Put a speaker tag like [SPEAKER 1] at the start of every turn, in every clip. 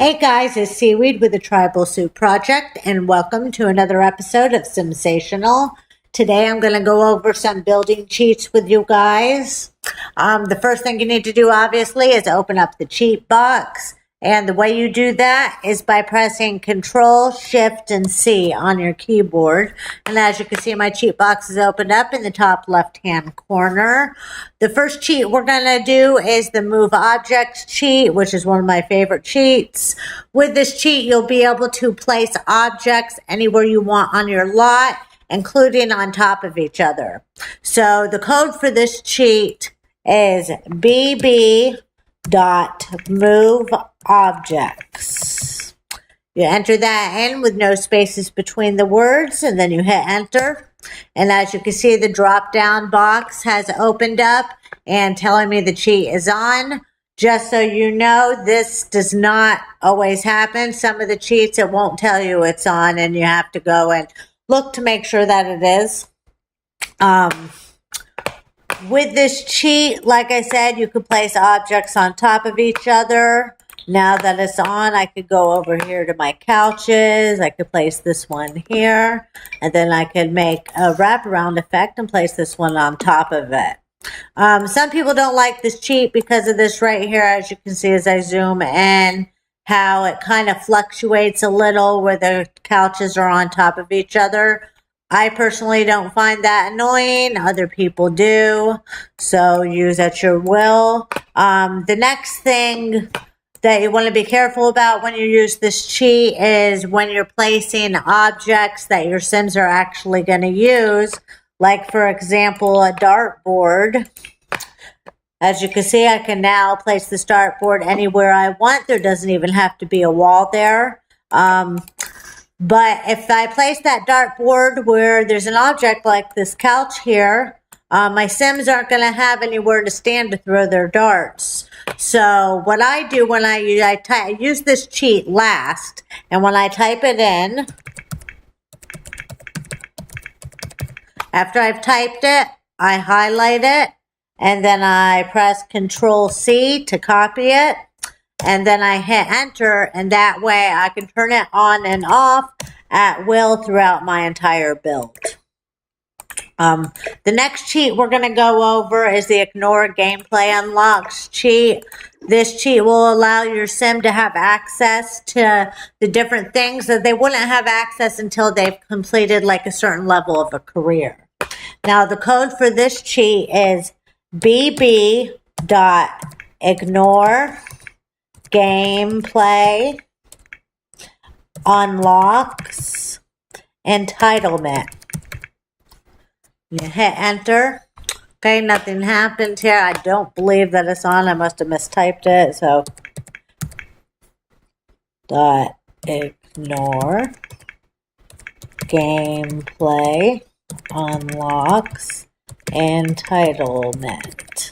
[SPEAKER 1] Hey guys, it's Seaweed with the Tribal Soup Project, and welcome to another episode of Simsational. Today I'm going to go over some building cheats with you guys. The first thing you need to do, obviously, is open up the cheat box. And the way you do that is by pressing Control, Shift, and C on your keyboard. And as you can see, my cheat box is opened up in the top left-hand corner. The first cheat we're going to do is the Move Objects cheat, which is one of my favorite cheats. With this cheat, you'll be able to place objects anywhere you want on your lot, including on top of each other. So the code for this cheat is bb.moveObjects. You enter that in with no spaces between the words, and then you hit enter. And as you can see, the drop-down box has opened up and telling me the cheat is on. Just so you know, this does not always happen. Some of the cheats, it won't tell you it's on, and you have to go and look to make sure that it is. With this cheat, like I said, you can place objects on top of each other. Now that it's on, I could go over here to my couches. I could place this one here, and then I could make a wraparound effect and place this one on top of it. Some people don't like this cheat because of this right here, as you can see as I zoom in, how it kind of fluctuates a little where the couches are on top of each other. I personally don't find that annoying. Other people do. So use at your will. The next thing that you want to be careful about when you use this cheat is when you're placing objects that your Sims are actually going to use. Like, for example, a dartboard. As you can see, I can now place this dartboard anywhere I want. There doesn't even have to be a wall there. But if I place that dartboard where there's an object like this couch here, my Sims aren't going to have anywhere to stand to throw their darts. So what I do when I use this cheat last, and when I type it in, after I've typed it, I highlight it, and then I press Control C to copy it. And then I hit enter, and that way I can turn it on and off at will throughout my entire build. The next cheat we're going to go over is the Ignore Gameplay Unlocks cheat. This cheat will allow your Sim to have access to the different things that they wouldn't have access until they've completed like a certain level of a career. Now the code for this cheat is bb.ignore gameplay unlocks entitlement. You hit enter. Okay, nothing happened here. I don't believe that it's on. I must have mistyped it. So .ignore gameplay unlocks entitlement.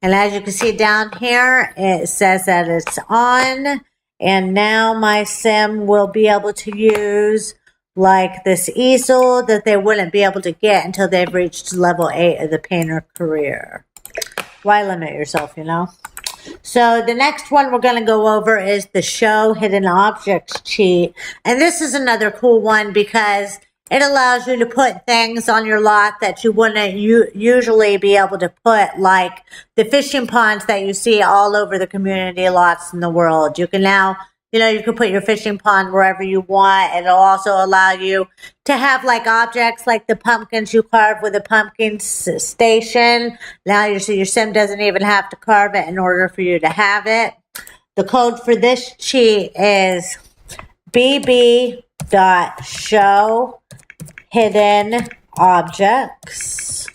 [SPEAKER 1] And as you can see down here, it says that it's on. And now my Sim will be able to use like this easel that they wouldn't be able to get until they've reached level 8 of the painter career. Why limit yourself, you know? So the next one we're going to go over is the Show Hidden Objects cheat. And this is another cool one because it allows you to put things on your lot that you wouldn't usually be able to put, like the fishing ponds that you see all over the community lots in the world. You can now, you can put your fishing pond wherever you want. It'll also allow you to have like objects like the pumpkins you carve with a pumpkin station. Now your Sim doesn't even have to carve it in order for you to have it. The code for this cheat is bb.show hidden objects.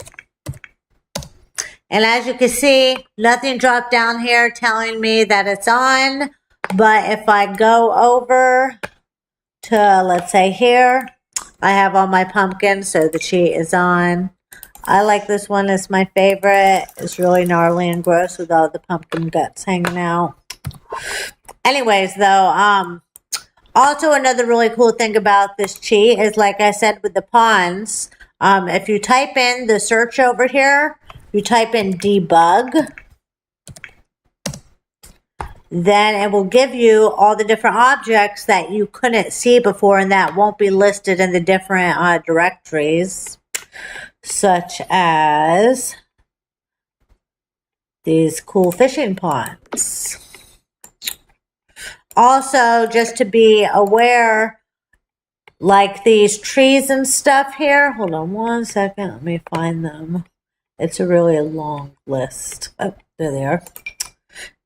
[SPEAKER 1] And as you can see, nothing dropped down here telling me that it's on. But if I go over to, let's say here, I have all my pumpkins, so the cheat is on. I like this one. It's my favorite. It's really gnarly and gross with all the pumpkin guts hanging out. Anyways, though, also, another really cool thing about this cheat is, like I said, with the ponds, if you type in the search over here, you type in debug, then it will give you all the different objects that you couldn't see before and that won't be listed in the different directories, such as these cool fishing ponds. Also, just to be aware, like these trees and stuff here. Hold on one second. Let me find them. It's a really long list. Oh, there they are.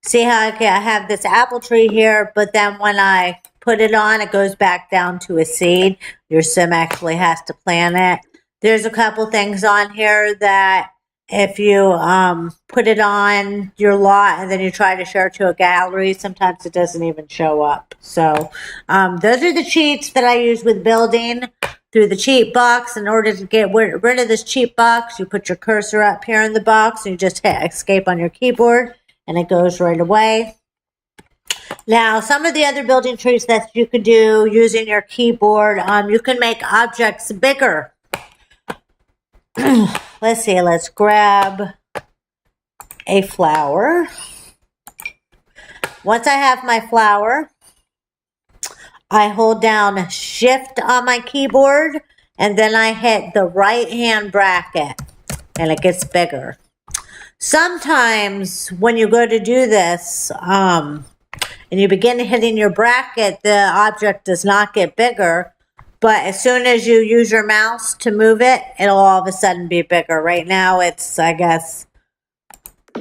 [SPEAKER 1] See how I have this apple tree here, but then when I put it on, it goes back down to a seed. Your sim actually has to plant it. There's a couple things on here that if you put it on your lot and then you try to share it to a gallery, sometimes it doesn't even show up. So those are the cheats that I use with building through the cheat box. In order to get rid of this cheat box, you put your cursor up here in the box and you just hit escape on your keyboard and it goes right away. Now, some of the other building tricks that you could do using your keyboard, you can make objects bigger. Let's see, let's grab a flower. Once I have my flower, I hold down Shift on my keyboard and then I hit the right hand bracket and it gets bigger. Sometimes when you go to do this and you begin hitting your bracket, the object does not get bigger. But as soon as you use your mouse to move it, it'll all of a sudden be bigger. Right now, it's, I guess,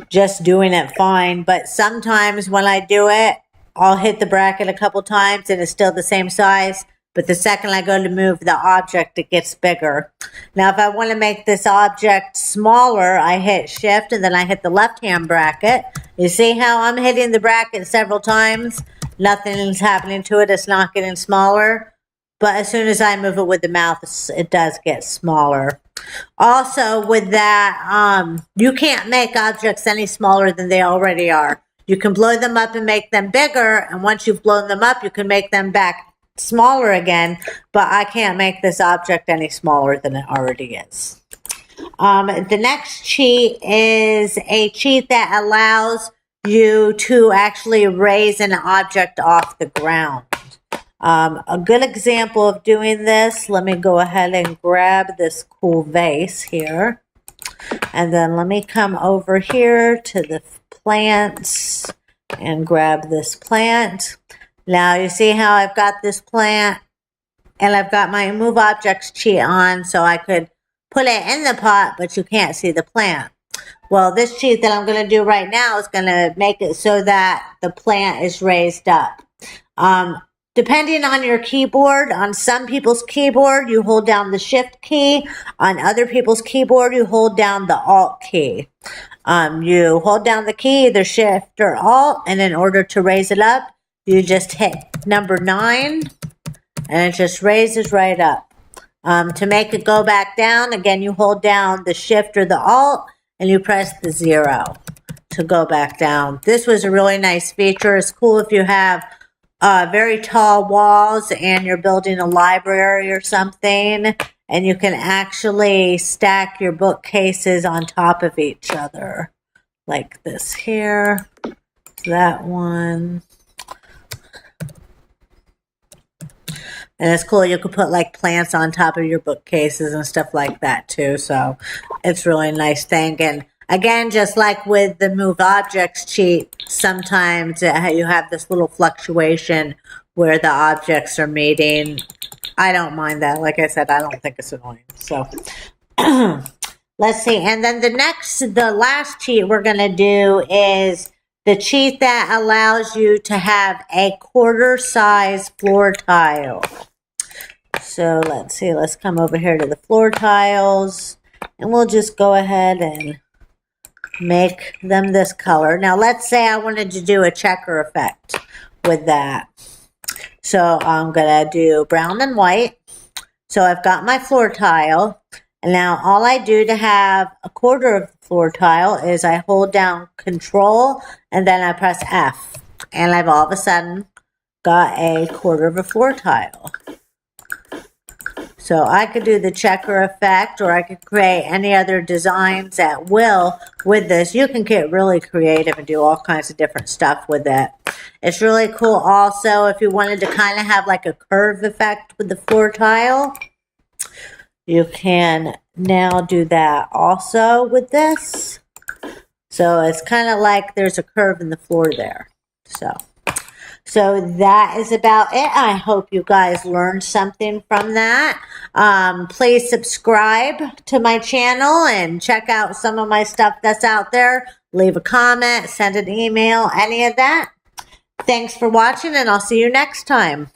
[SPEAKER 1] just doing it fine. But sometimes when I do it, I'll hit the bracket a couple times and it's still the same size. But the second I go to move the object, it gets bigger. Now, if I want to make this object smaller, I hit Shift and then I hit the left-hand bracket. You see how I'm hitting the bracket several times? Nothing's happening to it. It's not getting smaller. But as soon as I move it with the mouse, it does get smaller. Also, with that, you can't make objects any smaller than they already are. You can blow them up and make them bigger. And once you've blown them up, you can make them back smaller again. But I can't make this object any smaller than it already is. The next cheat is a cheat that allows you to actually raise an object off the ground. A good example of doing this, let me go ahead and grab this cool vase here. And then let me come over here to the plants and grab this plant. Now you see how I've got this plant and I've got my move objects cheat on so I could put it in the pot, but you can't see the plant. Well, this cheat that I'm going to do right now is going to make it so that the plant is raised up. Depending on your keyboard, on some people's keyboard, you hold down the Shift key. On other people's keyboard, you hold down the Alt key. You hold down the key, either Shift or Alt, and in order to raise it up, you just hit number 9, and it just raises right up. To make it go back down, again, you hold down the Shift or the Alt, and you press the 0 to go back down. This was a really nice feature. It's cool if you have very tall walls and you're building a library or something, and you can actually stack your bookcases on top of each other like this here, that one. And it's cool, you could put like plants on top of your bookcases and stuff like that too, so it's really a nice thing. And again, just like with the move objects cheat, sometimes you have this little fluctuation where the objects are meeting. I don't mind that. Like I said, I don't think it's annoying. So let's see. And then the last cheat we're going to do is the cheat that allows you to have a quarter size floor tile. So let's see. Let's come over here to the floor tiles and we'll just go ahead and make them this color. Now let's say I wanted to do a checker effect with that. So I'm going to do brown and white. So I've got my floor tile. And now all I do to have a quarter of the floor tile is I hold down Control and then I press F. And I've all of a sudden got a quarter of a floor tile. So I could do the checker effect, or I could create any other designs at will with this. You can get really creative and do all kinds of different stuff with it. It's really cool also if you wanted to kind of have like a curve effect with the floor tile. You can now do that also with this. So it's kind of like there's a curve in the floor there. So that is about it. I hope you guys learned something from that. Please subscribe to my channel and check out some of my stuff that's out there. Leave a comment, send an email, any of that. Thanks for watching, and I'll see you next time.